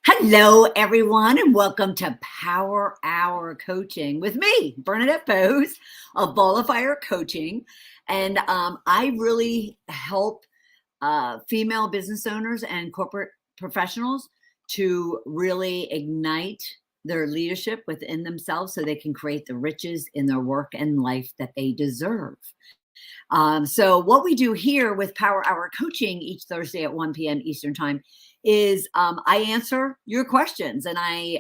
Hello, everyone, and welcome to Power Hour Coaching with me, Bernadette Boas of Fire Coaching. And I really help female business owners and corporate professionals to really ignite their leadership within themselves so they can create the riches in their work and life that they deserve. So what we do here with Power Hour Coaching each Thursday at 1 p.m. Eastern Time is I answer your questions, and I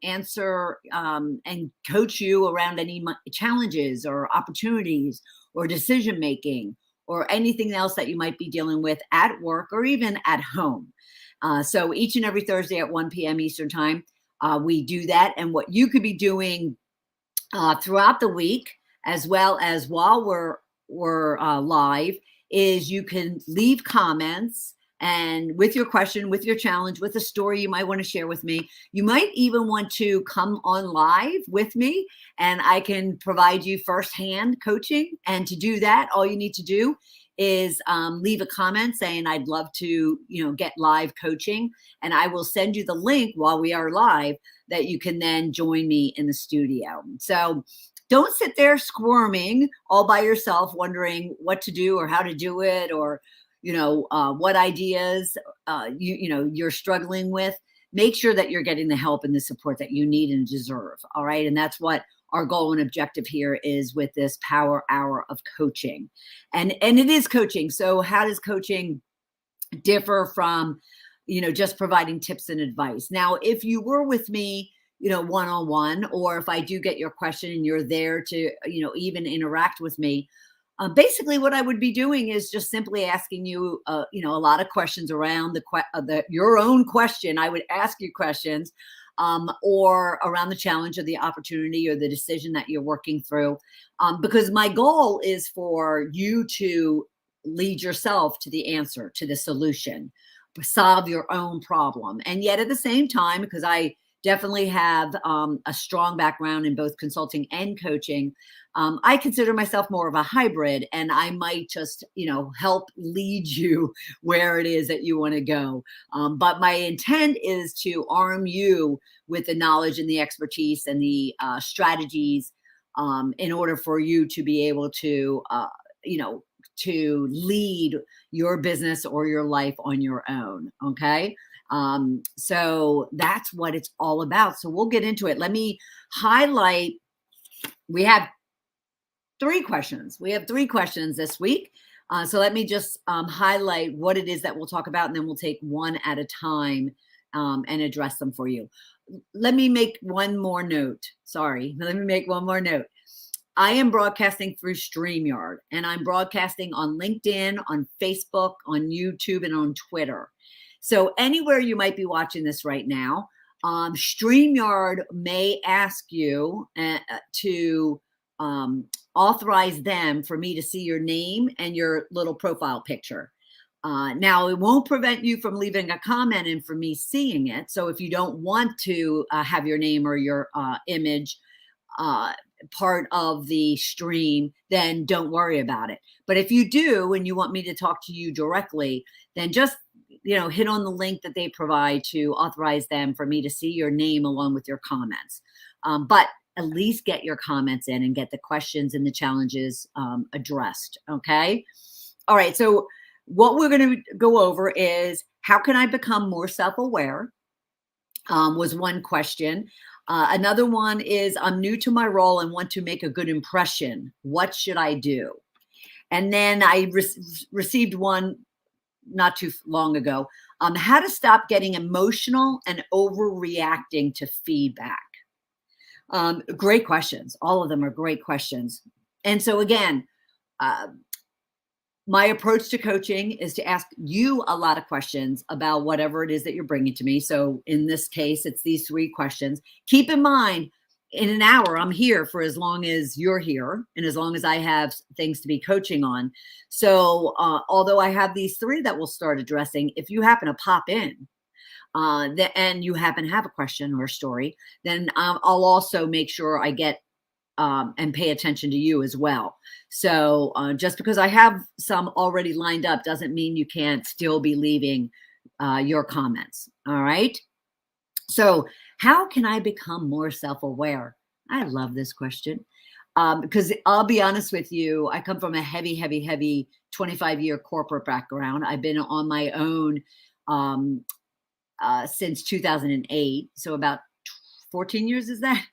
answer and coach you around any challenges or opportunities or decision making or anything else that you might be dealing with at work or even at home. So each and every Thursday at 1 p.m. Eastern Time, we do that. And what you could be doing throughout the week, as well as while we're live, is you can leave comments and with your question, with your challenge, with a story you might want to share with me. You might even want to come on live with me and I can provide you firsthand coaching. And to do that, all you need to do is leave a comment saying, I'd love to, get live coaching. And I will send you the link while we are live that you can then join me in the studio. So don't sit there squirming all by yourself, wondering what to do or how to do it, or what ideas you're struggling with. Make sure that you're getting the help and the support that you need and deserve. All right. And that's what our goal and objective here is with this Power Hour of Coaching. And it is coaching. So how does coaching differ from, just providing tips and advice? Now, if you were with me, one-on-one, or if I do get your question and you're there to, even interact with me, basically what I would be doing is just simply asking you, a lot of questions around your own question. I would ask you questions or around the challenge or the opportunity or the decision that you're working through, because my goal is for you to lead yourself to the answer, to the solution, solve your own problem. And yet at the same time, because I definitely have a strong background in both consulting and coaching, I consider myself more of a hybrid, and I might just, help lead you where it is that you want to go. But my intent is to arm you with the knowledge and the expertise and the strategies in order for you to be able to, to lead your business or your life on your own. Okay. So that's what it's all about. So we'll get into it. Let me highlight. We have 3 questions. We have 3 questions this week. So let me just highlight what it is that we'll talk about, and then we'll take one at a time and address them for you. Let me make one more note. Sorry. Let me make one more note. I am broadcasting through StreamYard, and I'm broadcasting on LinkedIn, on Facebook, on YouTube, and on Twitter. So anywhere you might be watching this right now, StreamYard may ask you to authorize them for me to see your name and your little profile picture. Now, it won't prevent you from leaving a comment and from me seeing it. So if you don't want to have your name or your image part of the stream, then don't worry about it. But if you do and you want me to talk to you directly, then just hit on the link that they provide to authorize them for me to see your name along with your comments. But at least get your comments in and get the questions and the challenges addressed. Okay. All right. So what we're going to go over is, how can I become more self-aware? Was one question. Another one is, I'm new to my role and want to make a good impression. What should I do? And then I received one not too long ago, how to stop getting emotional and overreacting to feedback. Great questions. All of them are great questions. And so again, my approach to coaching is to ask you a lot of questions about whatever it is that you're bringing to me. So in this case, it's these 3 questions. Keep in mind, in an hour, I'm here for as long as you're here and as long as I have things to be coaching on. So although I have these 3 that we'll start addressing, if you happen to pop in and you happen to have a question or a story, then I'll also make sure I get and pay attention to you as well. So just because I have some already lined up doesn't mean you can't still be leaving your comments. All right. So how can I become more self-aware? I love this question. Because I'll be honest with you, I come from a heavy 25-year corporate background. I've been on my own um, since 2008. So about 14 years is that?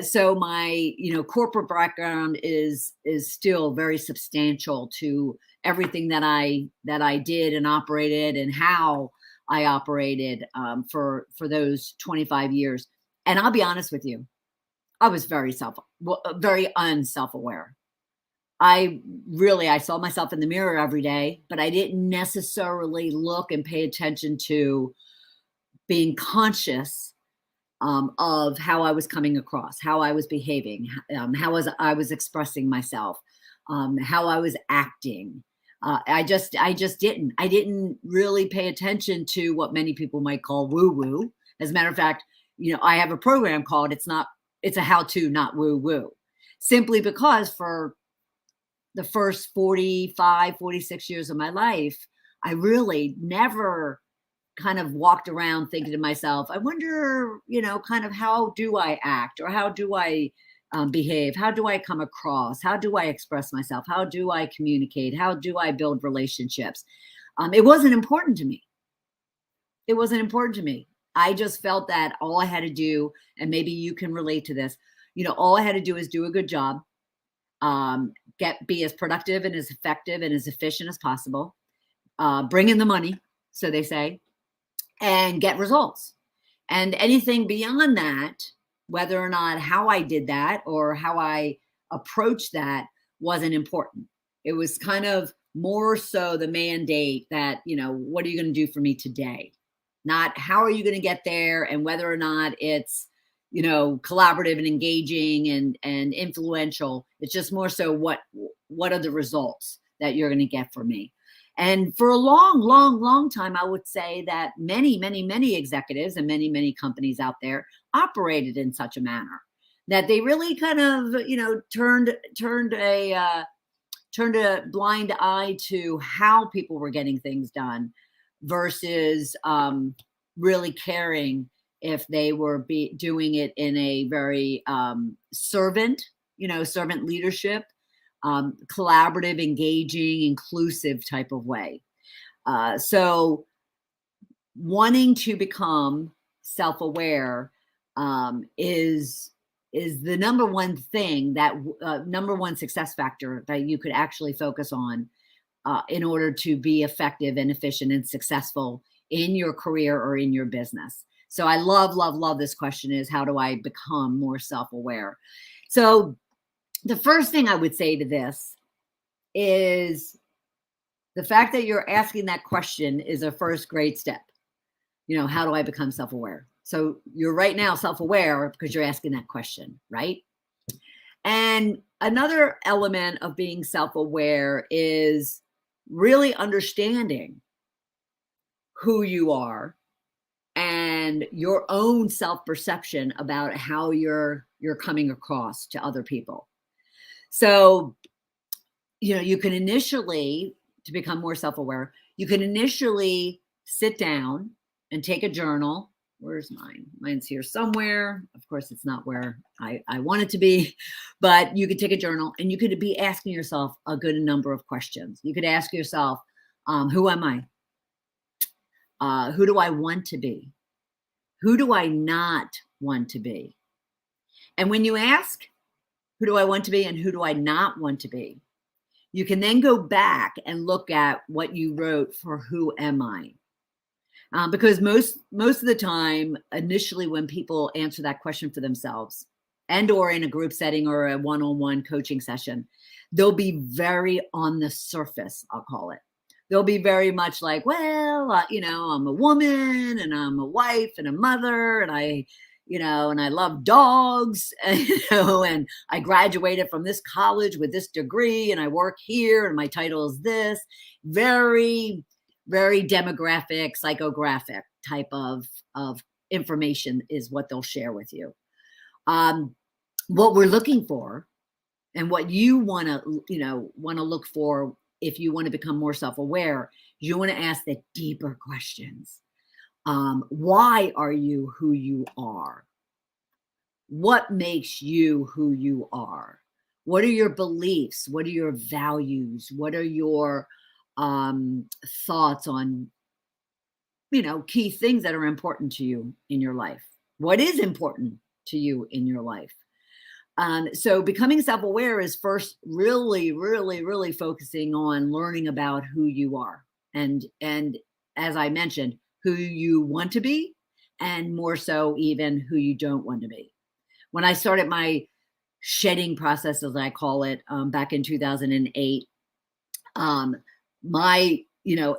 So my, corporate background is still very substantial to everything that I did and operated and how I operated for those 25 years. And I'll be honest with you, I was very unself-aware. I saw myself in the mirror every day, but I didn't necessarily look and pay attention to being conscious of how I was coming across, how I was behaving, how I was expressing myself, how I was acting. I just didn't. I didn't really pay attention to what many people might call woo-woo. As a matter of fact, I have a program called It's a How-To, Not Woo-Woo. Simply because for the first 45, 46 years of my life, I really never kind of walked around thinking to myself, I wonder, kind of how do I act, or how do I behave? How do I come across? How do I express myself? How do I communicate? How do I build relationships? It wasn't important to me. It wasn't important to me. I just felt that all I had to do, and maybe you can relate to this, all I had to do is do a good job, be as productive and as effective and as efficient as possible, bring in the money, so they say, and get results. And anything beyond that, whether or not how I did that or how I approached that, wasn't important. It was kind of more so the mandate that, what are you going to do for me today? Not how are you going to get there, and whether or not it's, collaborative and engaging and influential. It's just more so what are the results that you're going to get from me? And for a long time, I would say that many executives and many companies out there operated in such a manner that they really kind of, turned a blind eye to how people were getting things done versus really caring if they were doing it in a very servant leadership, collaborative, engaging, inclusive type of way. So wanting to become self-aware is the number one thing that number one success factor that you could actually focus on in order to be effective and efficient and successful in your career or in your business. So I love this question is, how do I become more self-aware? So the first thing I would say to this is the fact that you're asking that question is a first great step. How do I become self-aware? So you're right now self-aware because you're asking that question, right? And another element of being self-aware is really understanding who you are and your own self-perception about how you're coming across to other people. So, you can initially, to become more self-aware, you can initially sit down and take a journal. Where's mine? Mine's here somewhere. Of course, it's not where I want it to be, but you could take a journal and you could be asking yourself a good number of questions. You could ask yourself, who am I? Who do I want to be? Who do I not want to be? And when you ask, who do I want to be and who do I not want to be, you can then go back and look at what you wrote for who am I? Because most of the time, initially, when people answer that question for themselves and or in a group setting or a one-on-one coaching session, they'll be very on the surface, I'll call it. They'll be very much like, well, I'm a woman and I'm a wife and a mother and I love dogs, and I graduated from this college with this degree and I work here and my title is this. Very, very demographic, psychographic type of information is what they'll share with you. What we're looking for and what you want to look for if you want to become more self-aware, you want to ask the deeper questions. Why are you who you are? What makes you who you are? What are your beliefs? What are your values? What are your thoughts on, key things that are important to you in your life? What is important to you in your life? So becoming self-aware is first really, really, really focusing on learning about who you are. And as I mentioned, who you want to be, and more so even who you don't want to be. When I started my shedding process, as I call it, back in 2008, my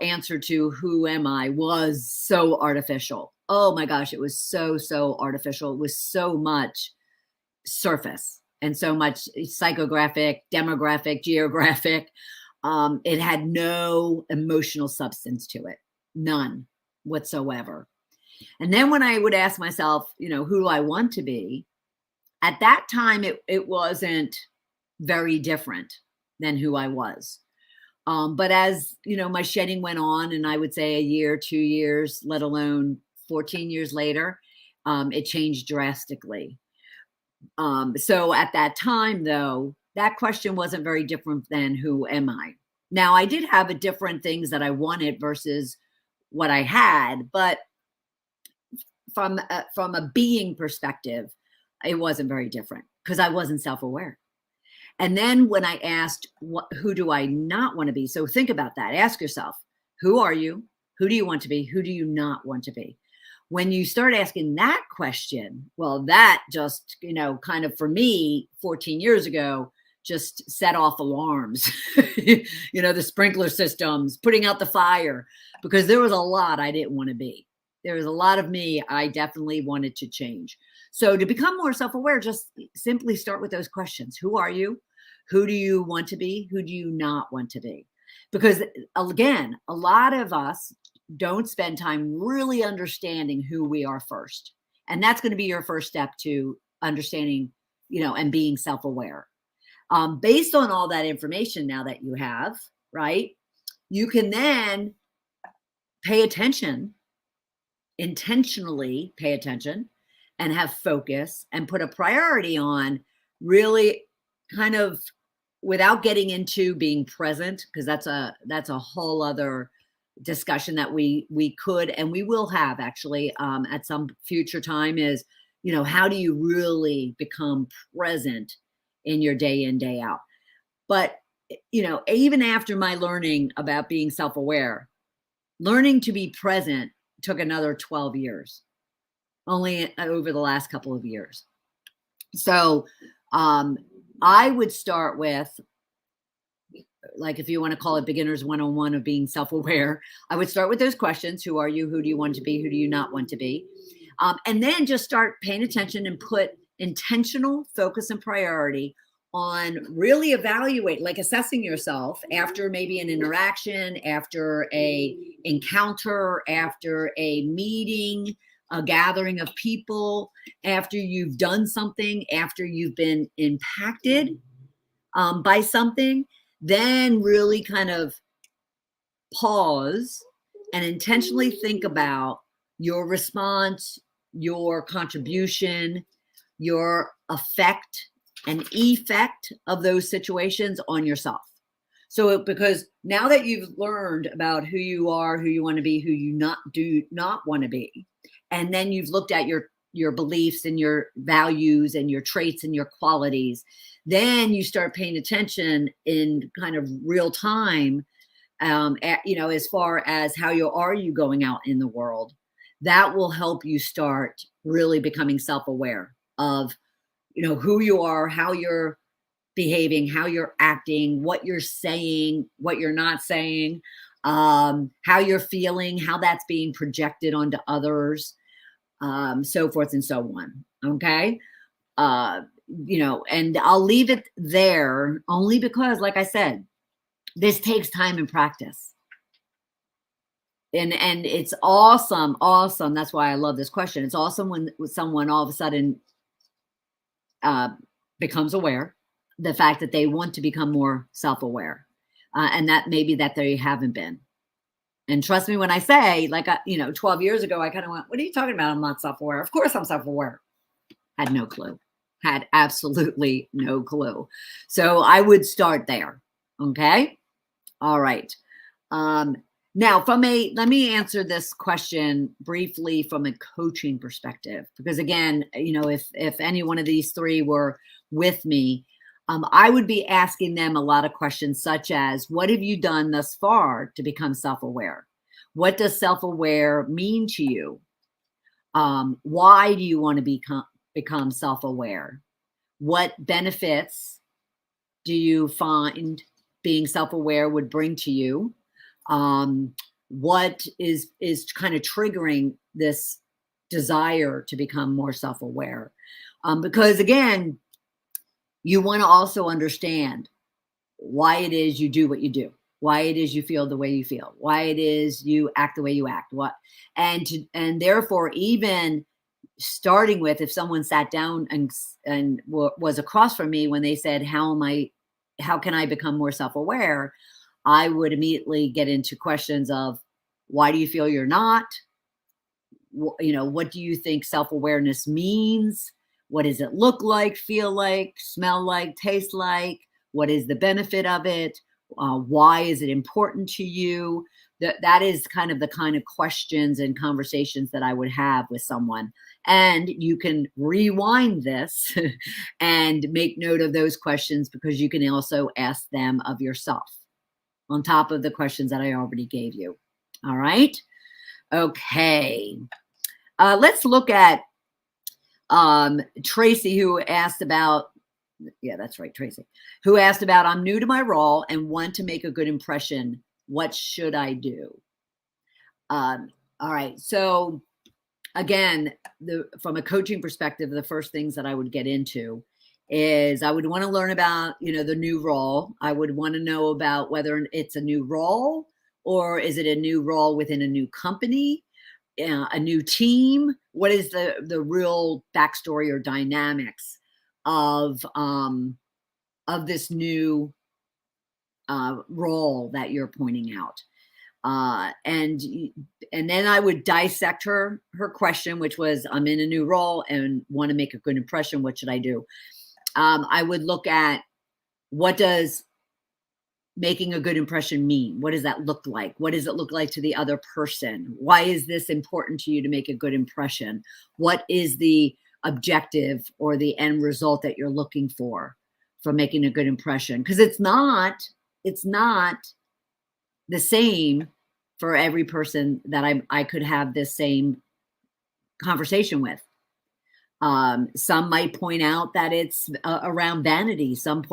answer to who am I was so artificial. Oh my gosh, it was so artificial. It was so much surface and so much psychographic, demographic, geographic. It had no emotional substance to it, none whatsoever. And then when I would ask myself, who do I want to be? At that time, it wasn't very different than who I was. But as my shedding went on, and I would say a year, 2 years, let alone 14 years later, it changed drastically. So at that time, though, that question wasn't very different than who am I? Now, I did have a different things that I wanted versus what I had, but from a being perspective, it wasn't very different because I wasn't self-aware. And then when I asked, who do I not want to be? So think about that. Ask yourself, who are you? Who do you want to be? Who do you not want to be? When you start asking that question, well, that just, kind of for me, 14 years ago, just set off alarms, the sprinkler systems, putting out the fire, because there was a lot I didn't want to be. There was a lot of me I definitely wanted to change. So to become more self-aware, just simply start with those questions. Who are you? Who do you want to be? Who do you not want to be? Because again, a lot of us don't spend time really understanding who we are first. And that's going to be your first step to understanding, and being self-aware. Based on all that information now that you have, right, you can then pay attention, intentionally pay attention, and have focus and put a priority on really kind of, without getting into being present, because that's a whole other discussion that we could and we will have actually at some future time, is how do you really become present in your day in, day out? But even after my learning about being self-aware, learning to be present took another 12 years, only over the last couple of years. So I would start with, like, if you want to call it beginners 101 of being self-aware, I would start with those questions. Who are you? Who do you want to be? Who do you not want to be? And then just start paying attention and put intentional focus and priority on really evaluate, like assessing yourself after maybe an interaction, after a encounter, after a meeting, a gathering of people, after you've done something, after you've been impacted by something. Then really kind of pause and intentionally think about your response, your contribution, your effect and effect of those situations on yourself. So because now that you've learned about who you are, who you want to be, who you do not want to be, and then you've looked at your beliefs and your values and your traits and your qualities, then you start paying attention in kind of real time, as far as how you going out in the world. That will help you start really becoming self-aware of, who you are, how you're behaving, how you're acting, what you're saying, what you're not saying, how you're feeling, how that's being projected onto others, so forth and so on. Okay. And I'll leave it there only because, like I said, this takes time and practice. And it's awesome. That's why I love this question. It's awesome when someone all of a sudden becomes aware, the fact that they want to become more self-aware, and that maybe that they haven't been. And trust me when I say, like, 12 years ago, I kind of went, what are you talking about? I'm not self-aware. Of course I'm self-aware. Had no clue. Had absolutely no clue. So I would start there. Okay. All right. Now let me answer this question briefly from a coaching perspective, because again, if any one of these three were with me, I would be asking them a lot of questions such as, what have you done thus far to become self-aware? What does self-aware mean to you? Why do you want to become self-aware? What benefits do you find being self-aware would bring to you? What is kind of triggering this desire to become more self-aware? Because again, you want to also understand why it is you do what you do, why it is you feel the way you feel, why it is you act the way you act, and therefore, even starting with, if someone sat down and was across from me when they said, how can I become more self-aware? I would immediately get into questions of, why do you feel you're not? What do you think self-awareness means? What does it look like, feel like, smell like, taste like? What is the benefit of it? Why is it important to you? That is kind of questions and conversations that I would have with someone. And you can rewind this and make note of those questions, because you can also ask them of yourself on top of the questions that I already gave you. All right. Okay. Let's look at Tracy, who asked about, that's right, Tracy, who asked about, I'm new to my role and want to make a good impression. What should I do? All right. So again, from a coaching perspective, the first things that I would get into is I would want to learn about, the new role. I would want to know about whether it's a new role, or is it a new role within a new company, a new team? What is the real backstory or dynamics of this new role that you're pointing out? And then I would dissect her question, which was, I'm in a new role and want to make a good impression. What should I do? I would look at, what does making a good impression mean? What does that look like? What does it look like to the other person? Why is this important to you to make a good impression? What is the objective or the end result that you're looking for making a good impression? Because it's not the same for every person that I could have this same conversation with. Some might point out that it's around vanity. Some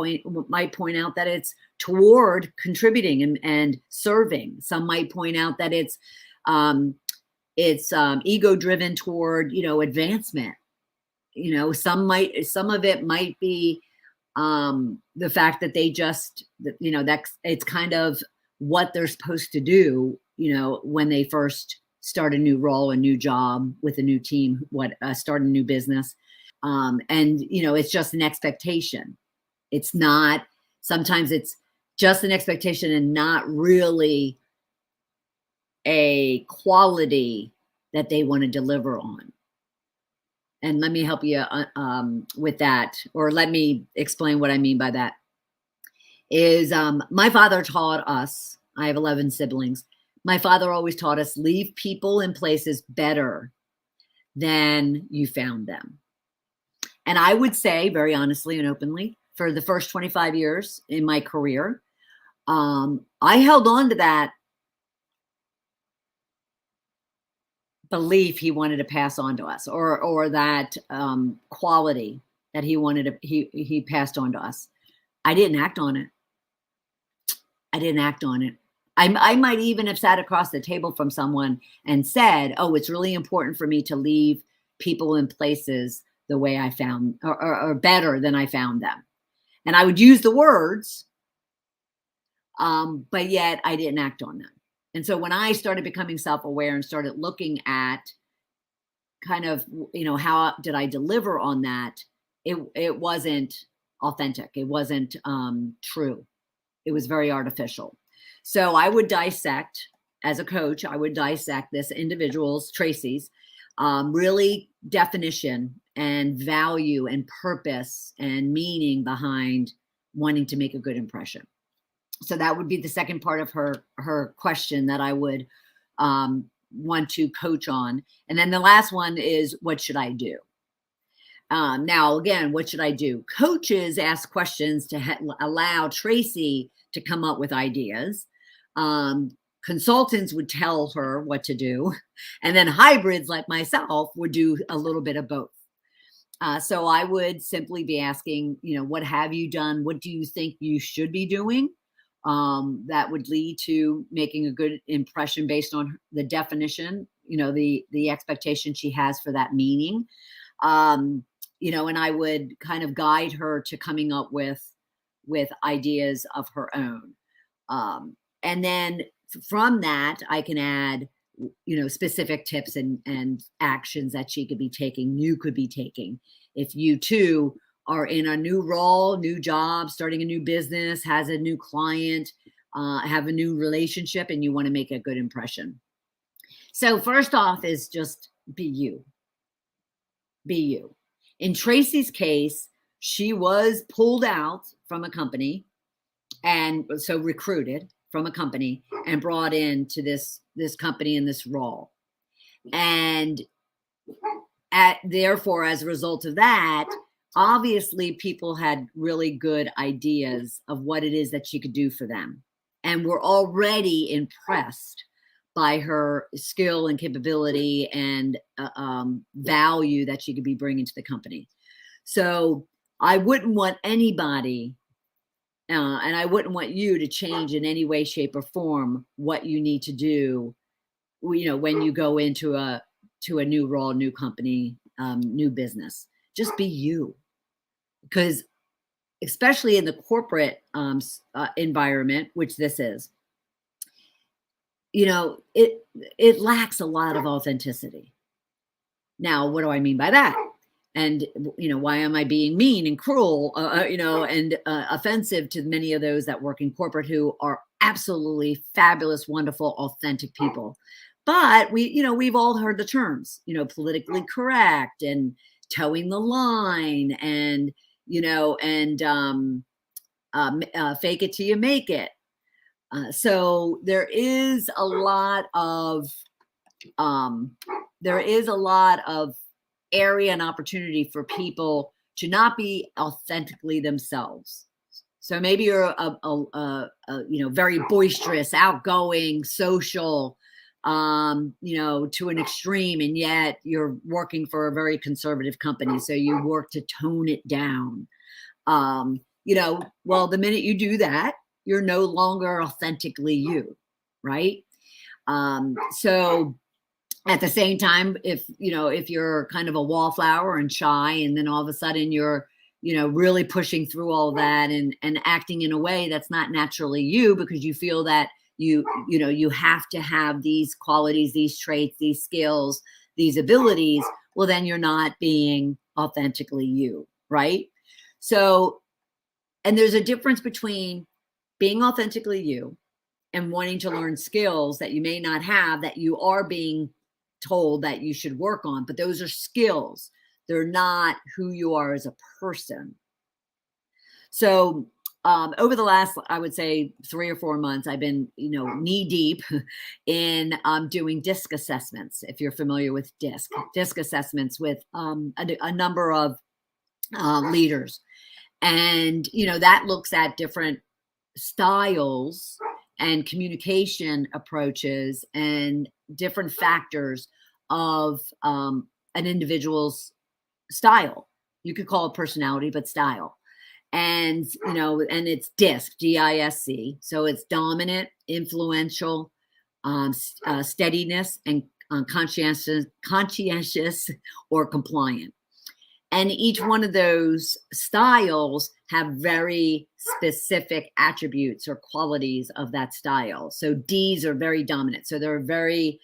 might point out that it's toward contributing and serving. Some might point out that it's ego driven toward, advancement. Some of it might be the fact that they just, that's, it's kind of what they're supposed to do, when they first start a new role, a new job with a new team, start a new business. And, it's just an expectation. Sometimes it's just an expectation and not really a quality that they want to deliver on. And let me help you with that, or let me explain what I mean by that. Is my father taught us, I have 11 siblings. My father always taught us, leave people in places better than you found them. And I would say, very honestly and openly, for the first 25 years in my career, I held on to that belief he wanted to pass on to us, or that quality that he wanted to, he passed on to us. I didn't act on it. I might even have sat across the table from someone and said, oh, it's really important for me to leave people in places the way I found, or better than I found them. And I would use the words, but yet I didn't act on them. And so when I started becoming self-aware and started looking at kind of, how did I deliver on that, it wasn't authentic. It wasn't true. It was very artificial. So I would dissect as a coach, I would dissect this individual's, Tracy's, really definition and value and purpose and meaning behind wanting to make a good impression. So that would be the second part of her question that I would want to coach on. And then the last one is, what should I do? Now, again, what should I do? Coaches ask questions to allow Tracy to come up with ideas. Consultants would tell her what to do. And then hybrids like myself would do a little bit of both. So I would simply be asking, what have you done? What do you think you should be doing? That would lead to making a good impression based on the definition, the expectation she has for that meaning. And I would kind of guide her to coming up with ideas of her own. And then from that, I can add, specific tips and actions that she could be taking, you could be taking. If you too are in a new role, new job, starting a new business, has a new client, have a new relationship, and you want to make a good impression. So first off is just be you. Be you. In Tracy's case, she was pulled out from a company, and so recruited from a company and brought into this company in this role. And therefore, as a result of that, obviously people had really good ideas of what it is that she could do for them, and were already impressed by her skill and capability and value that she could be bringing to the company. So I wouldn't want anybody, and I wouldn't want you to change in any way, shape, or form what you need to do, when you go into a new role, new company, new business. Just be you. Because especially in the corporate environment, which this is, it lacks a lot of authenticity. Now, what do I mean by that? And, why am I being mean and cruel, and offensive to many of those that work in corporate who are absolutely fabulous, wonderful, authentic people? But we've all heard the terms, politically correct and towing the line and, fake it till you make it. So there is a lot of area and opportunity for people to not be authentically themselves. So maybe you're a very boisterous, outgoing, social, to an extreme, and yet you're working for a very conservative company. So you work to tone it down. Well, the minute you do that, you're no longer authentically you, right? So at the same time, if you're kind of a wallflower and shy, and then all of a sudden you're, really pushing through all that and acting in a way that's not naturally you, because you feel that you have to have these qualities, these traits, these skills, these abilities, well, then you're not being authentically you, right? So, and there's a difference between being authentically you and wanting to learn skills that you may not have, that you are being told that you should work on, but those are skills. They're not who you are as a person. So over the last, I would say 3 or 4 months, I've been, knee deep in doing DISC assessments. If you're familiar with DISC assessments with a number of leaders. And, that looks at different styles and communication approaches and different factors of an individual's style. You could call it personality, but style. And, and it's DISC, DISC. So it's dominant, influential, steadiness, and conscientious or compliant. And each one of those styles have very specific attributes or qualities of that style. So Ds are very dominant. So they're very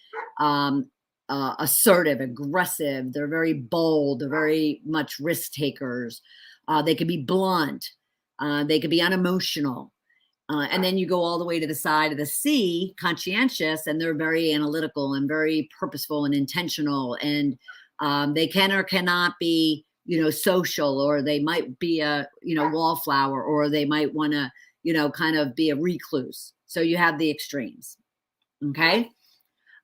assertive, aggressive. They're very bold. They're very much risk takers. They can be blunt. They can be unemotional. And then you go all the way to the side of the C, conscientious, and they're very analytical and very purposeful and intentional. And they can or cannot be, social, or they might be a, wallflower, or they might want to, kind of be a recluse. So you have the extremes. Okay.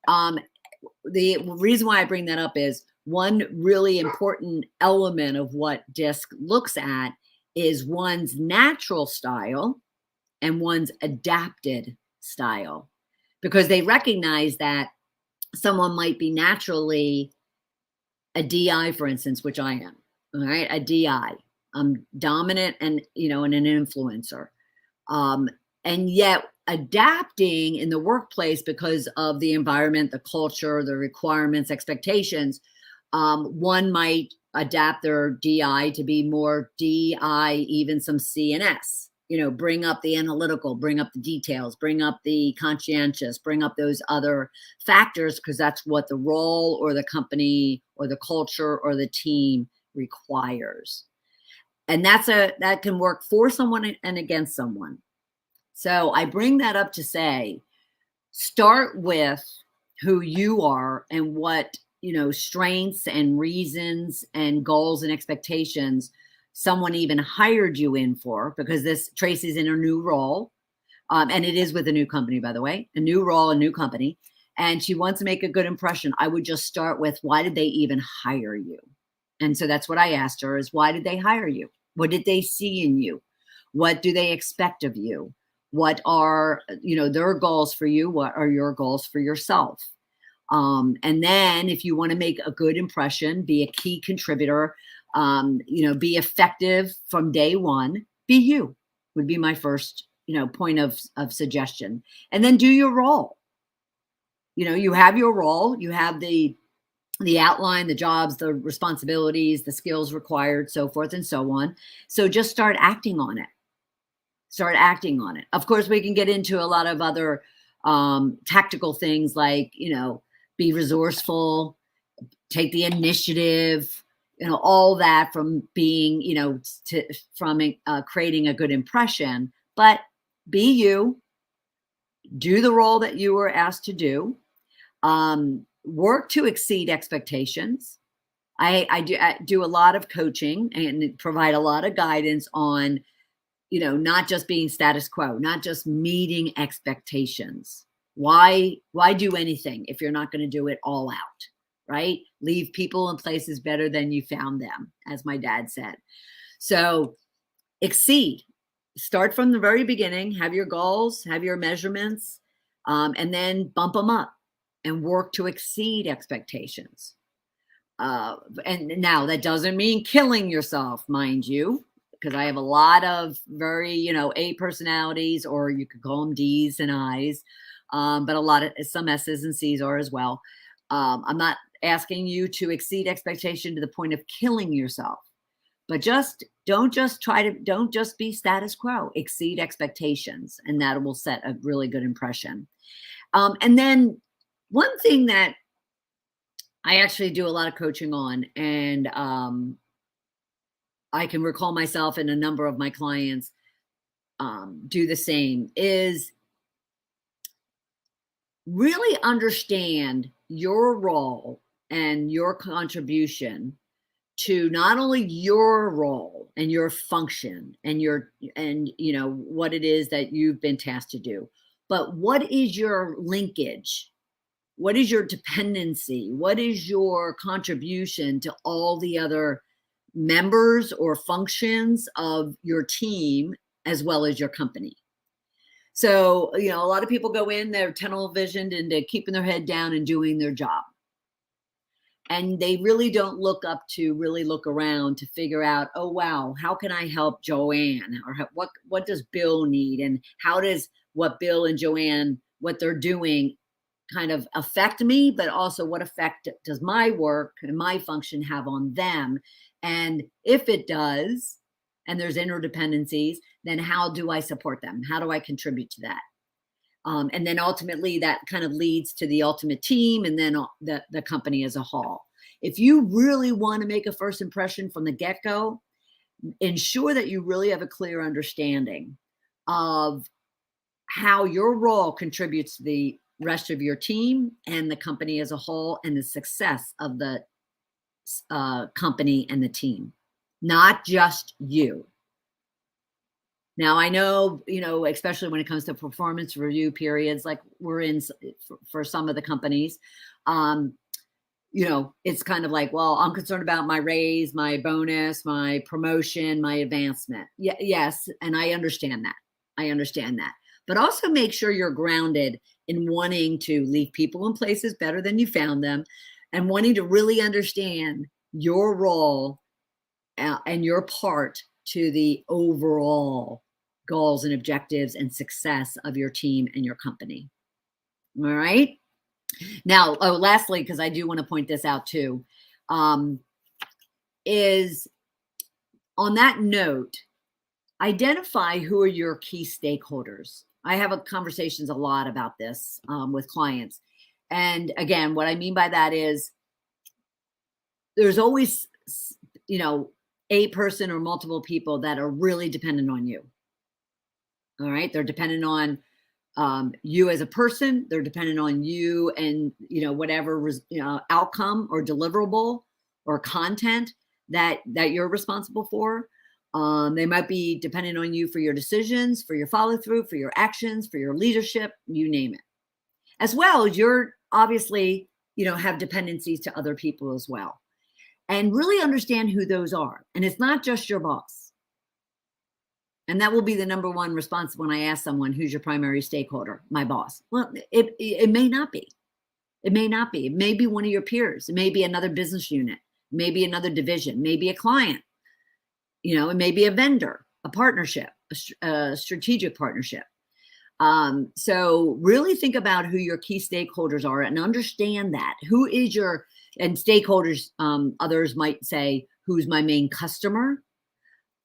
The reason why I bring that up is one really important element of what DISC looks at is one's natural style and one's adapted style, because they recognize that someone might be naturally a DI, for instance, which I am, all right, a DI. I'm dominant and, and an influencer. And yet adapting in the workplace because of the environment, the culture, the requirements, expectations, one might adapt their DI to be more DI, even some C and S. Bring up the analytical, bring up the details, bring up the conscientious, bring up those other factors, because that's what the role or the company or the culture or the team requires. And that can work for someone and against someone. So I bring that up to say, start with who you are and what, strengths and reasons and goals and expectations someone even hired you in for, because Tracy's in a new role. And it is with a new company, by the way, a new role, a new company. And she wants to make a good impression. I would just start with, why did they even hire you? And so that's what I asked her is, why did they hire you? What did they see in you? What do they expect of you? What are, their goals for you? What are your goals for yourself? And then if you want to make a good impression, be a key contributor, be effective from day one, be you would be my first, point of suggestion. And then do your role. You have your role, you have the outline, the jobs, the responsibilities, the skills required, so forth and so on. So just start acting on it. Start acting on it. Of course, we can get into a lot of other tactical things like, be resourceful, take the initiative, all that from being, from creating a good impression. But be you, do the role that you were asked to do, work to exceed expectations. I do a lot of coaching and provide a lot of guidance on, not just being status quo, not just meeting expectations. Why do anything if you're not going to do it all out, right? Leave people and places better than you found them, as my dad said. So exceed. Start from the very beginning, have your goals, have your measurements, and then bump them up and work to exceed expectations. And now that doesn't mean killing yourself, mind you, because I have a lot of very, A personalities, or you could call them D's and I's, but some S's and C's are as well. I'm not asking you to exceed expectation to the point of killing yourself, but don't just be status quo, exceed expectations, and that will set a really good impression. And then one thing that I actually do a lot of coaching on, and I can recall myself and a number of my clients do the same, is really understand your role and your contribution to not only your role and your function and what it is that you've been tasked to do, but what is your linkage? What is your dependency? What is your contribution to all the other members or functions of your team as well as your company? So, a lot of people go in, they're tunnel visioned into keeping their head down and doing their job. And they really don't look around to figure out, oh, wow, how can I help Joanne? Or what does Bill need? And how does what Bill and Joanne, what they're doing kind of affect me, but also what effect does my work and my function have on them? And if it does, and there's interdependencies, then how do I support them? How do I contribute to that? And then ultimately that kind of leads to the ultimate team and then the company as a whole. If you really want to make a first impression from the get-go, ensure that you really have a clear understanding of how your role contributes to the rest of your team and the company as a whole and the success of the company and the team, not just you. Now, I know, especially when it comes to performance review periods, like we're in for some of the companies, it's kind of like, well, I'm concerned about my raise, my bonus, my promotion, my advancement. Yes. And I understand that. But also make sure you're grounded in wanting to leave people in places better than you found them and wanting to really understand your role and your part to the overall goals and objectives and success of your team and your company. All right. Now, lastly, because I do want to point this out too, is on that note, identify who are your key stakeholders. I have conversations a lot about this with clients. And again, what I mean by that is there's always, a person or multiple people that are really dependent on you. All right. They're dependent on you as a person. They're dependent on you and, whatever, outcome or deliverable or content that you're responsible for. They might be dependent on you for your decisions, for your follow through, for your actions, for your leadership, you name it. As well as you're obviously, have dependencies to other people as well. And really understand who those are. And it's not just your boss. And that will be the number one response when I ask someone, who's your primary stakeholder? My boss. Well, it may not be. It may not be. It may be one of your peers. It may be another business unit, maybe another division, maybe a client. It may be a vendor, a partnership, a strategic partnership. So really think about who your key stakeholders are and understand that. Who is and stakeholders, others might say, who's my main customer?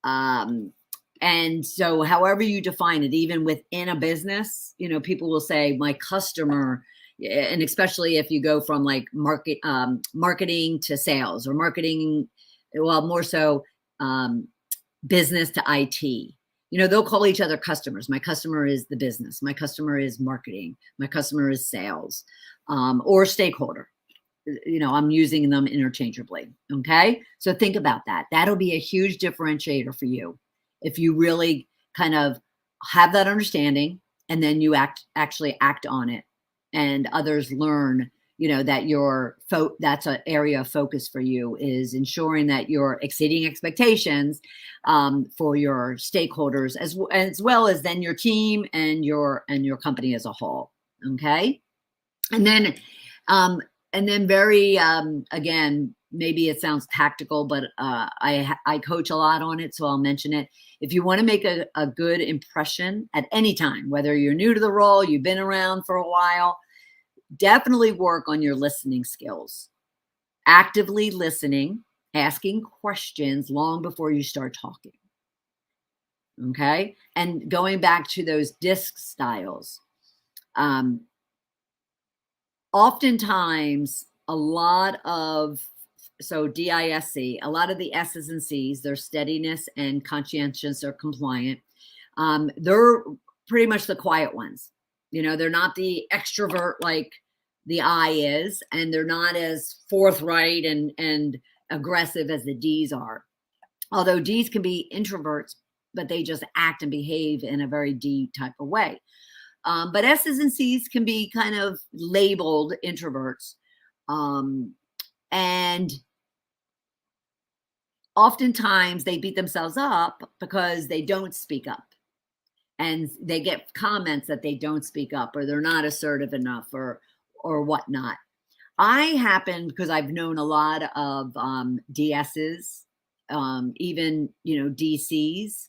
And so however you define it, even within a business, people will say my customer, and especially if you go from like marketing to sales or marketing, well, more so business to IT. They'll call each other customers. My customer is the business. My customer is marketing. My customer is sales or stakeholder. I'm using them interchangeably. Okay. So think about that. That'll be a huge differentiator for you. If you really kind of have that understanding and then you actually act on it and others learn, that that's an area of focus for you, is ensuring that you're exceeding expectations for your stakeholders as well as then your team and your company as a whole. Okay. And then very, again, maybe it sounds tactical, but I coach a lot on it, so I'll mention it. If you want to make a good impression at any time, whether you're new to the role, you've been around for a while, definitely work on your listening skills. Actively listening, asking questions long before you start talking. Okay? And going back to those DISC styles, oftentimes a lot of DISC, a lot of the S's and C's, they're steadiness and conscientious or compliant. They're pretty much the quiet ones. They're not the extrovert like the I is, and they're not as forthright and aggressive as the D's are. Although D's can be introverts, but they just act and behave in a very D type of way. But S's and C's can be kind of labeled introverts. And oftentimes they beat themselves up because they don't speak up. And they get comments that they don't speak up or they're not assertive enough or whatnot. I happen, because I've known a lot of DSs, even, DCs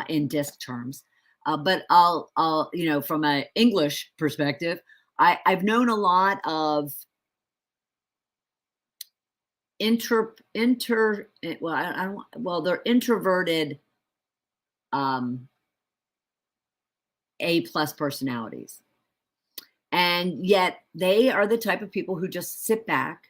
in DISC terms. But I'll from an English perspective, I've known a lot of they're introverted A+ personalities. And yet they are the type of people who just sit back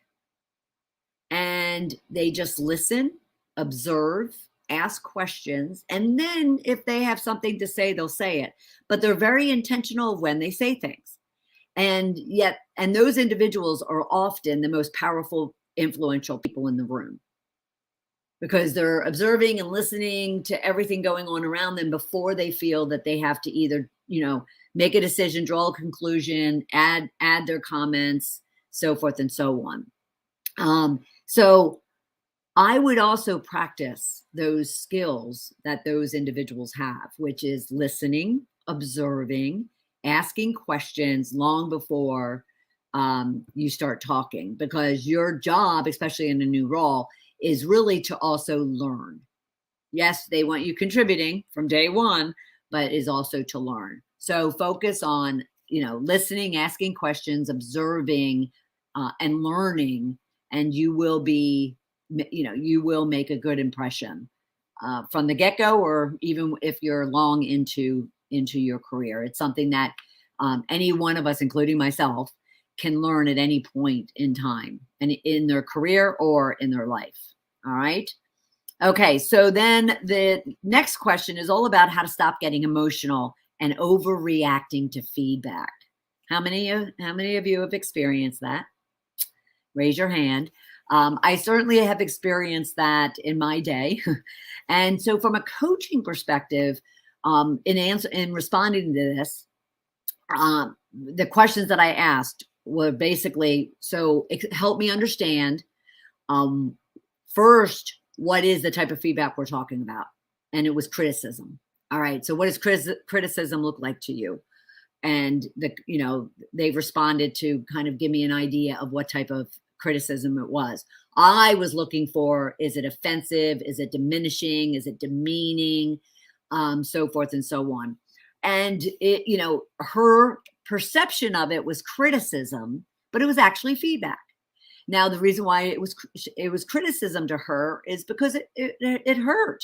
and they just listen, observe, ask questions, and then if they have something to say, they'll say it. But they're very intentional when they say things. And those individuals are often the most powerful, influential people in the room, because they're observing and listening to everything going on around them before they feel that they have to either, make a decision, draw a conclusion, add their comments, so forth and so on. So I would also practice those skills that those individuals have, which is listening, observing, asking questions long before you start talking, because your job, especially in a new role, is really to also learn. Yes, they want you contributing from day one, but is also to learn. So focus on, listening, asking questions, observing, and learning, and you will make a good impression from the get-go, or even if you're long into your career. It's something that any one of us, including myself, can learn at any point in time, and in their career or in their life. All right. Okay. So then the next question is all about how to stop getting emotional and overreacting to feedback. How many of you have experienced that? Raise your hand. I certainly have experienced that in my day. And so from a coaching perspective, in responding to this, the questions that I asked were basically, so help me understand, first, what is the type of feedback we're talking about? And it was criticism. All right. So what does criticism look like to you? And they've responded to kind of give me an idea of what type of criticism it was. I was looking for, is it offensive? Is it diminishing? Is it demeaning? So forth and so on. And her perception of it was criticism, but it was actually feedback. Now, the reason why it was criticism to her is because it hurt.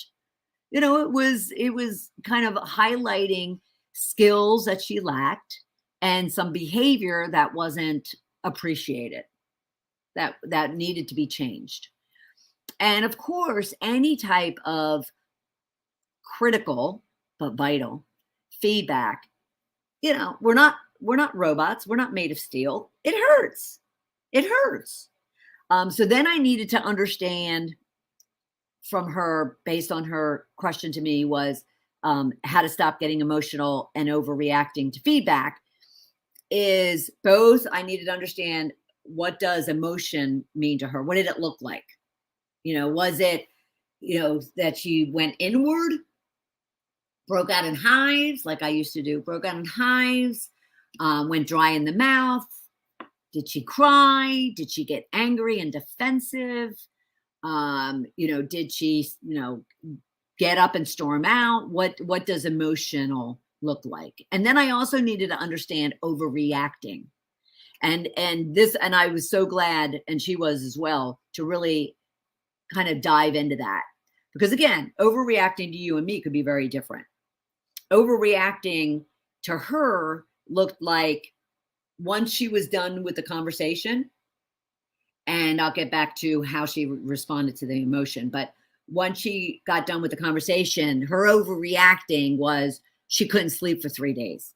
It was kind of highlighting skills that she lacked and some behavior that wasn't appreciated, that needed to be changed. And of course, any type of critical but vital feedback, we're not robots. We're not made of steel. It hurts. It hurts. So then I needed to understand from her, based on her question to me, was how to stop getting emotional and overreacting to feedback. Is both, I needed to understand, what does emotion mean to her? What did it look like? Was it, that she went inward, broke out in hives, like I used to do, broke out in hives, went dry in the mouth? Did she cry? Did she get angry and defensive? Did she, get up and storm out? What does emotional look like? And then I also needed to understand overreacting. And I was so glad, and she was as well, to really kind of dive into that. Because again, overreacting to you and me could be very different. Overreacting to her looked like, once she was done with the conversation, and I'll get back to how she responded to the emotion, but once she got done with the conversation, her overreacting was she couldn't sleep for 3 days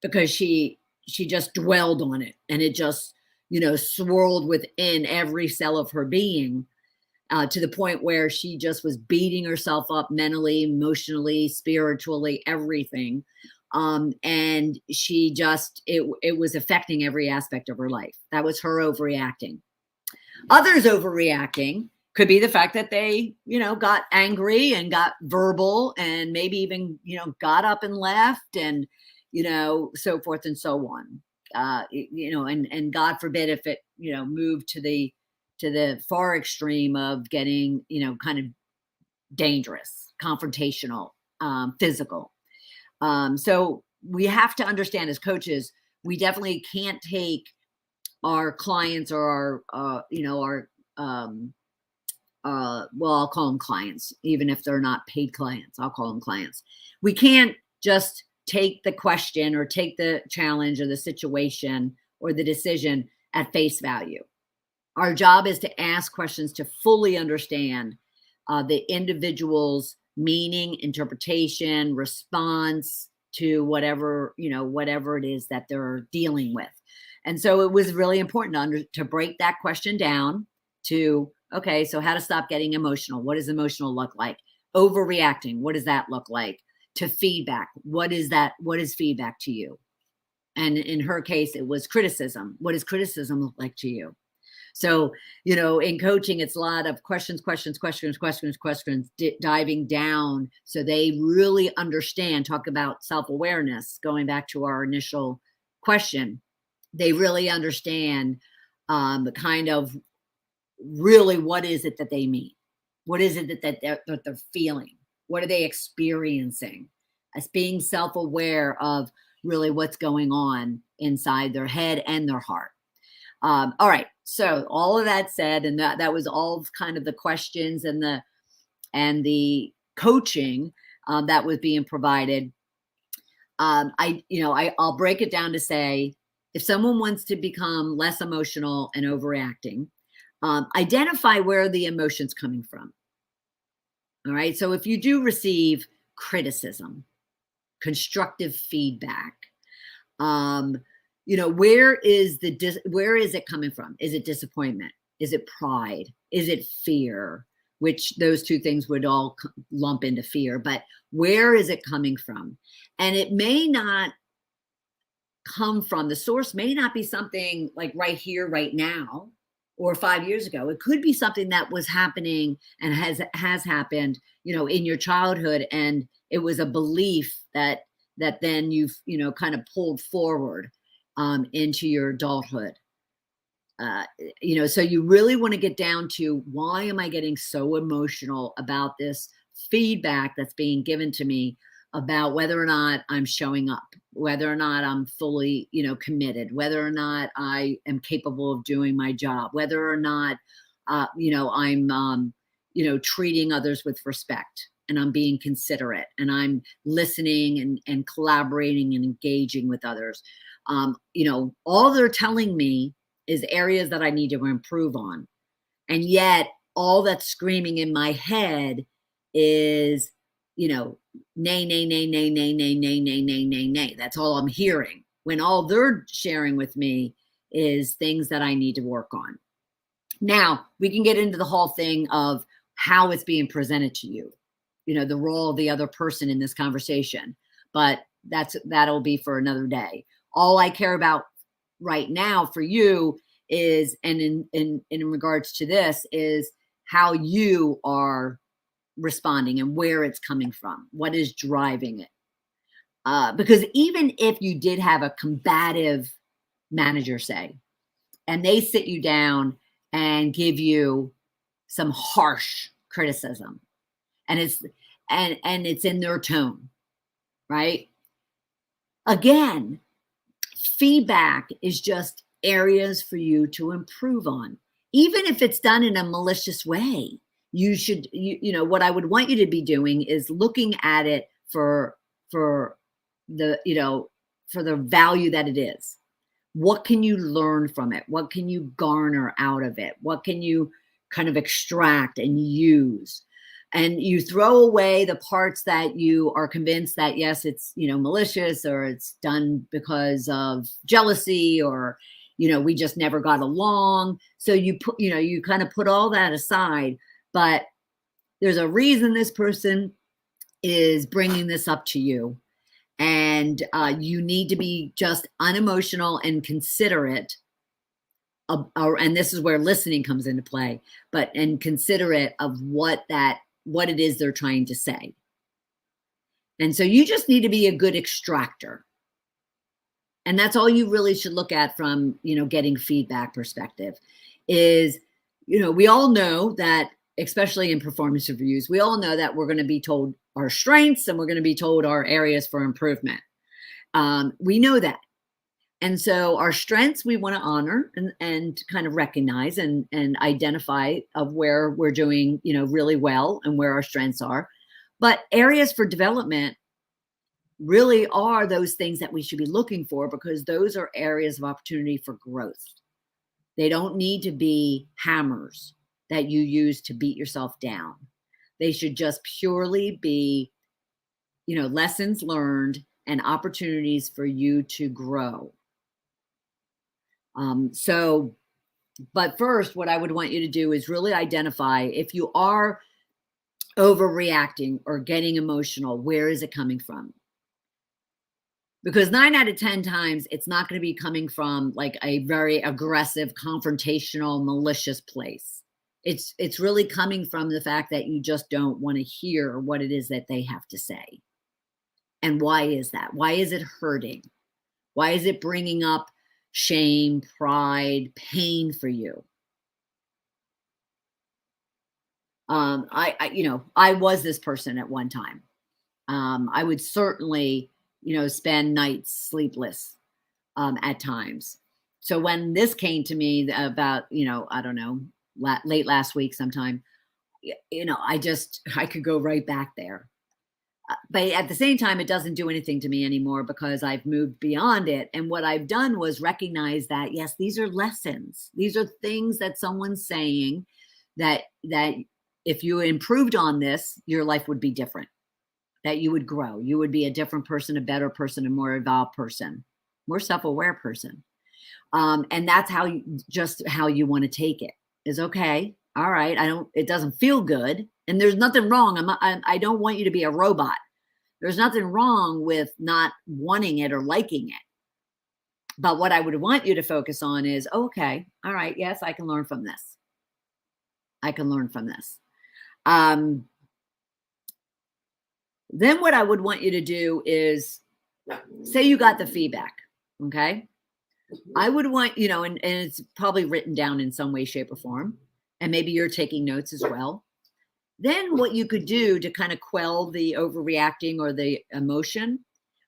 because she just dwelled on it, and it just, swirled within every cell of her being, to the point where she just was beating herself up mentally, emotionally, spiritually, everything. And she just, it was affecting every aspect of her life. That was her overreacting. Others overreacting could be the fact that they, got angry and got verbal, and maybe even, got up and left, and, so forth and so on. And God forbid if it, moved to the far extreme of getting, kind of dangerous, confrontational, physical. So we have to understand, as coaches, we definitely can't take our clients or our, well, I'll call them clients, even if they're not paid clients, I'll call them clients. We can't just take the question or take the challenge or the situation or the decision at face value. Our job is to ask questions to fully understand the individual's meaning, interpretation, response to whatever, whatever it is that they're dealing with. And so it was really important to break that question down to, okay, so how to stop getting emotional. What does emotional look like? Overreacting. What does that look like? To feedback. What is that? What is feedback to you? And in her case, it was criticism. What does criticism look like to you? So, in coaching, it's a lot of questions, diving down so they really understand, talk about self-awareness, going back to our initial question. They really understand the kind of really what is it that they mean? What is it that they're feeling? What are they experiencing? As being self-aware of really what's going on inside their head and their heart. All right. So all of that said, and that was all kind of the questions and the coaching that was being provided. I'll break it down to say, if someone wants to become less emotional and overreacting, identify where the emotion's coming from. All right. So if you do receive criticism, constructive feedback, where is it coming from? Is it disappointment? Is it pride? Is it fear? Which those two things would all lump into fear, but where is it coming from? And it may not come from, the source may not be something like right here, right now, or 5 years ago. It could be something that was happening and has happened, in your childhood. And it was a belief that then you've, kind of pulled forward into your adulthood. So you really want to get down to, why am I getting so emotional about this feedback that's being given to me about whether or not I'm showing up, whether or not I'm fully, committed, whether or not I am capable of doing my job, whether or not, I'm, treating others with respect, and I'm being considerate, and I'm listening and collaborating and engaging with others. All they're telling me is areas that I need to improve on. And yet all that's screaming in my head is, nay, nay, nay, nay, nay, nay, nay, nay, nay, nay, nay. That's all I'm hearing, when all they're sharing with me is things that I need to work on. Now, we can get into the whole thing of how it's being presented to you, the role of the other person in this conversation, but that'll be for another day. All I care about right now for you is, and in regards to this, is how you are responding and where it's coming from, what is driving it. Because even if you did have a combative manager, say, and they sit you down and give you some harsh criticism, and it's in their tone, right? Again, feedback is just areas for you to improve on. Even if it's done in a malicious way, you should, what I would want you to be doing is looking at it for the, for the value that it is. What can you learn from it? What can you garner out of it? What can you kind of extract and use? And you throw away the parts that you are convinced that, yes, it's, malicious, or it's done because of jealousy, or, we just never got along. So you put, you kind of put all that aside, but there's a reason this person is bringing this up to you. And you need to be just unemotional and considerate. And this is where listening comes into play, and considerate of what it is they're trying to say. And so you just need to be a good extractor. And that's all you really should look at from, getting feedback perspective is, we all know that, especially in performance reviews, we all know that we're going to be told our strengths and we're going to be told our areas for improvement. We know that. And so our strengths, we want to honor and kind of recognize and identify of where we're doing, really well and where our strengths are. But areas for development really are those things that we should be looking for, because those are areas of opportunity for growth. They don't need to be hammers that you use to beat yourself down. They should just purely be, lessons learned and opportunities for you to grow. But first, what I would want you to do is really identify if you are overreacting or getting emotional, where is it coming from? Because 9 out of 10 times, it's not going to be coming from like a very aggressive, confrontational, malicious place. It's really coming from the fact that you just don't want to hear what it is that they have to say. And why is that? Why is it hurting? Why is it bringing up shame, pride, pain for you? I was this person at one time. I would certainly, spend nights sleepless at times. So when this came to me about, I don't know, late last week sometime, I could go right back there. But at the same time, it doesn't do anything to me anymore because I've moved beyond it. And what I've done was recognize that, yes, these are lessons. These are things that someone's saying that if you improved on this, your life would be different, that you would grow. You would be a different person, a better person, a more evolved person, more self-aware person. And that's how you want to take it is, okay, all right, it doesn't feel good. And there's nothing wrong. I don't want you to be a robot. There's nothing wrong with not wanting it or liking it. But what I would want you to focus on is, okay, all right, yes, I can learn from this. I can learn from this. Then what I would want you to do is, say you got the feedback, okay? I would want, and it's probably written down in some way, shape, or form, and maybe you're taking notes as well. Then what you could do to kind of quell the overreacting or the emotion,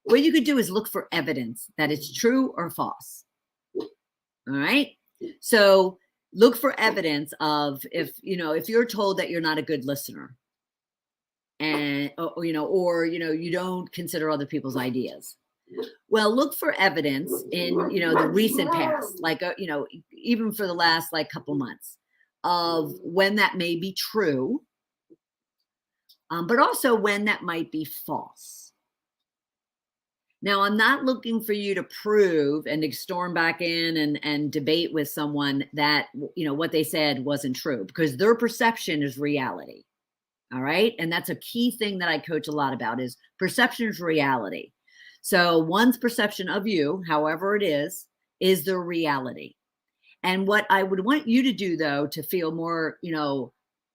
what you could do is look for evidence that it's true or false. All right? So look for evidence of if you're told that you're not a good listener and, you don't consider other people's ideas. Well, look for evidence in, the recent past, like, even for the last couple months of when that may be true, but also when that might be false. Now, I'm not looking for you to prove and to storm back in and debate with someone that, what they said wasn't true, because their perception is reality. All right. And that's a key thing that I coach a lot about is perception is reality. So one's perception of you, however it is their reality. And what I would want you to do, though, to feel more,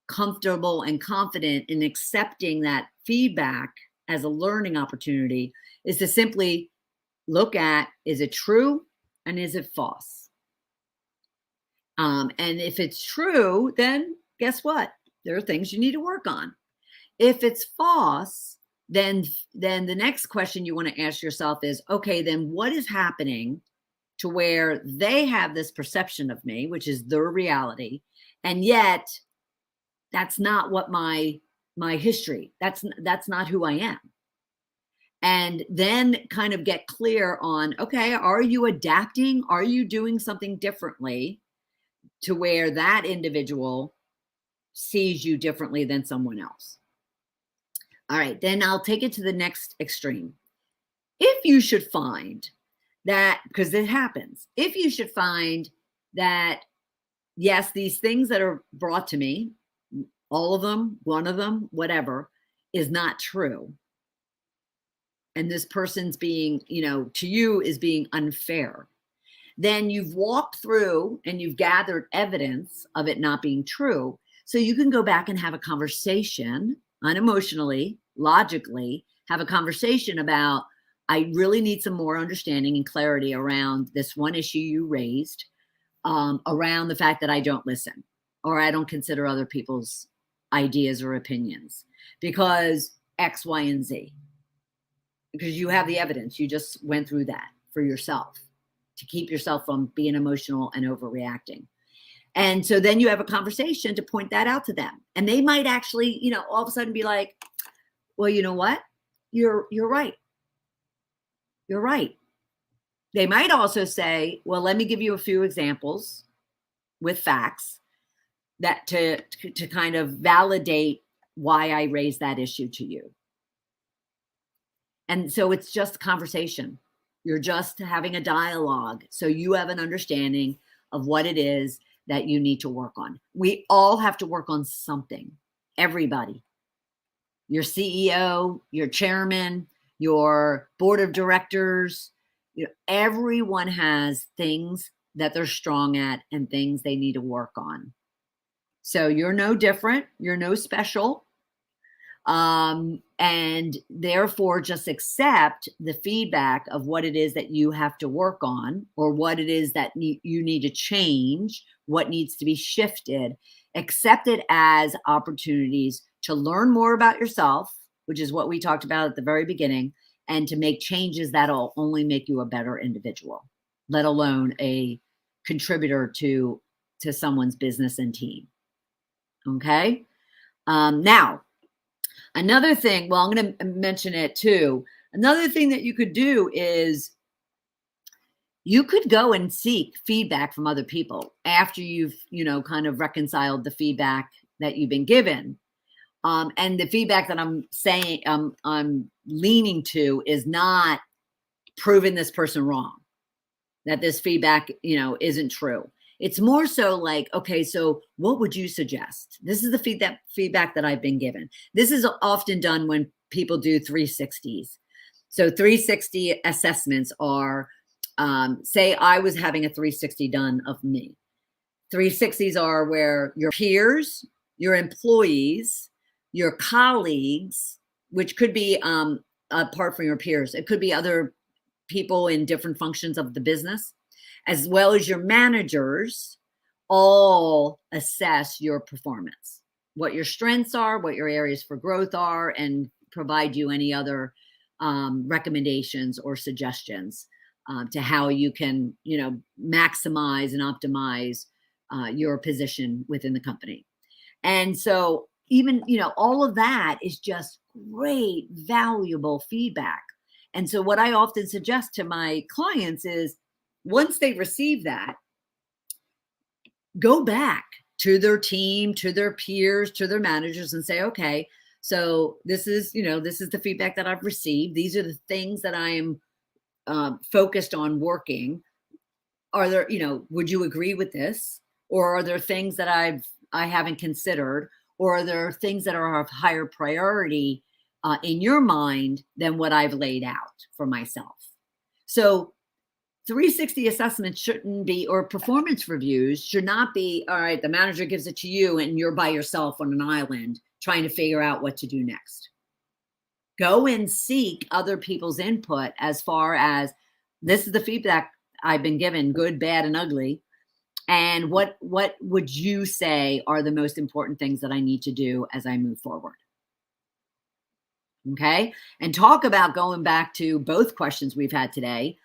comfortable and confident in accepting that feedback as a learning opportunity is to simply look at, is it true and is it false? And if it's true, then guess what? There are things you need to work on. If it's false, then the next question you want to ask yourself is, okay, then what is happening to where they have this perception of me, which is their reality, and yet that's not what my history, that's not who I am. And then kind of get clear on, okay, are you adapting? Are you doing something differently to where that individual sees you differently than someone else? All right, then I'll take it to the next extreme. If you should find that, because it happens, if you should find that, yes, these things that are brought to me, all of them, one of them, whatever, is not true, and this person's being, to you is being unfair, then you've walked through and you've gathered evidence of it not being true. So you can go back and have a conversation unemotionally, logically, have a conversation about, I really need some more understanding and clarity around this one issue you raised, around the fact that I don't listen or I don't consider other people's ideas or opinions because X, Y, and Z. Because you have the evidence. You just went through that for yourself to keep yourself from being emotional and overreacting. And so then you have a conversation to point that out to them. And they might actually, all of a sudden be like, well, you know what? You're right. You're right. They might also say, well, let me give you a few examples with facts that to kind of validate why I raised that issue to you. And so it's just conversation. You're just having a dialogue. So you have an understanding of what it is that you need to work on. We all have to work on something. Everybody. Your CEO, your chairman, your board of directors, everyone has things that they're strong at and things they need to work on. So you're no different. You're no special. And therefore just accept the feedback of what it is that you have to work on, or what it is that you need to change, what needs to be shifted. Accept it as opportunities to learn more about yourself, which is what we talked about at the very beginning, and to make changes that'll only make you a better individual, let alone a contributor to someone's business and team. Okay. Now, another thing, well, I'm going to mention it too. Another thing that you could do is you could go and seek feedback from other people after you've, kind of reconciled the feedback that you've been given. And the feedback that I'm saying, I'm leaning to is not proving this person wrong, that this feedback, isn't true. It's more so like, okay, so what would you suggest? This is the feedback that I've been given. This is often done when people do 360s. So 360 assessments are, say I was having a 360 done of me. 360s are where your peers, your employees, your colleagues, which could be apart from your peers, it could be other people in different functions of the business, as well as your managers, all assess your performance, what your strengths are, what your areas for growth are, and provide you any other recommendations or suggestions to how you can, maximize and optimize your position within the company. And so even, all of that is just great, valuable feedback. And so what I often suggest to my clients is, once they receive that, go back to their team, to their peers, to their managers and say, okay, so this is the feedback that I've received. These are the things that I am focused on working. Are there, would you agree with this? Or are there things that I haven't considered? Or are there things that are of higher priority in your mind than what I've laid out for myself? So 360 assessments shouldn't be, or performance reviews should not be, all right, the manager gives it to you and you're by yourself on an island trying to figure out what to do next. Go and seek other people's input as far as, this is the feedback I've been given, good, bad, and ugly. And what would you say are the most important things that I need to do as I move forward? Okay. And talk about going back to both questions we've had today.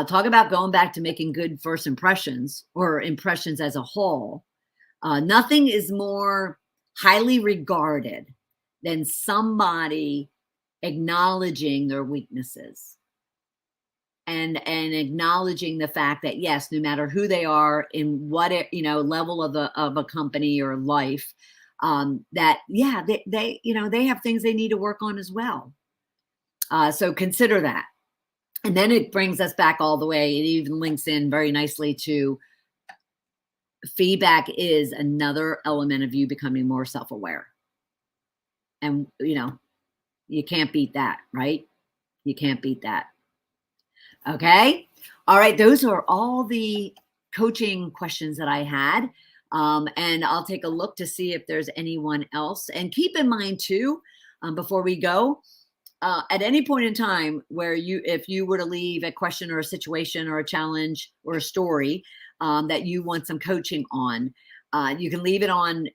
Talk about going back to making good first impressions, or impressions as a whole. Nothing is more highly regarded than somebody acknowledging their weaknesses and acknowledging the fact that, yes, no matter who they are, in what level of a company or life, that they have things they need to work on as well. So consider that. And then it brings us back all the way. It even links in very nicely to feedback is another element of you becoming more self-aware. And, you can't beat that, right? You can't beat that. Okay. All right. Those are all the coaching questions that I had. And I'll take a look to see if there's anyone else. And keep in mind too, before we go, at any point in time where if you were to leave a question or a situation or a challenge or a story that you want some coaching on, you can leave it on,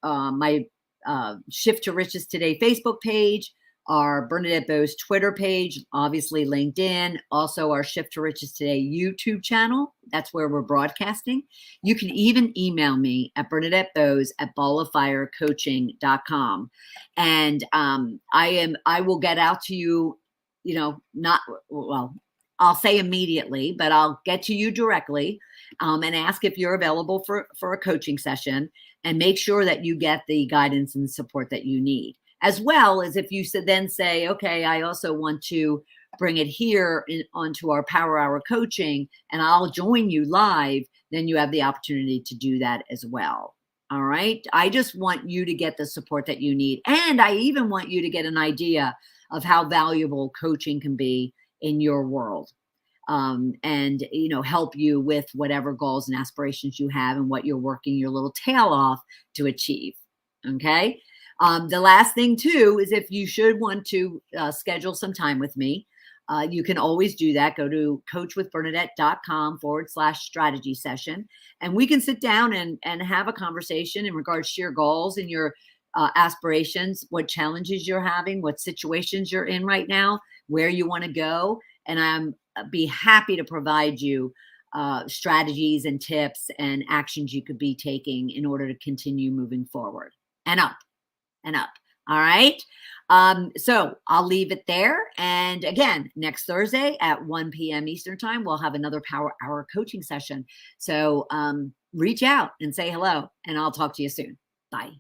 my Shift to Riches Today Facebook page, our Bernadettes Story Twitter page, obviously LinkedIn, also our Shift to Riches Today YouTube channel. That's where we're broadcasting. You can even email me at bernadetteboas@balloffirecoaching.com. And I will get out to you, I'll say immediately, but I'll get to you directly. and ask if you're available for a coaching session, and make sure that you get the guidance and support that you need. As well as if you then say, okay, I also want to bring it here onto our Power Hour coaching and I'll join you live, then you have the opportunity to do that as well. All right. I just want you to get the support that you need. And I even want you to get an idea of how valuable coaching can be in your world. And, help you with whatever goals and aspirations you have and what you're working your little tail off to achieve. Okay. The last thing too, is if you should want to schedule some time with me, you can always do that. Go to coachwithbernadette.com/strategy session. And we can sit down and have a conversation in regards to your goals and your aspirations, what challenges you're having, what situations you're in right now, where you want to go. And I'm be happy to provide you strategies and tips and actions you could be taking in order to continue moving forward and up and up. All right. So I'll leave it there. And again, next Thursday at 1 p.m. Eastern time, we'll have another Power Hour coaching session. So reach out and say hello, and I'll talk to you soon. Bye.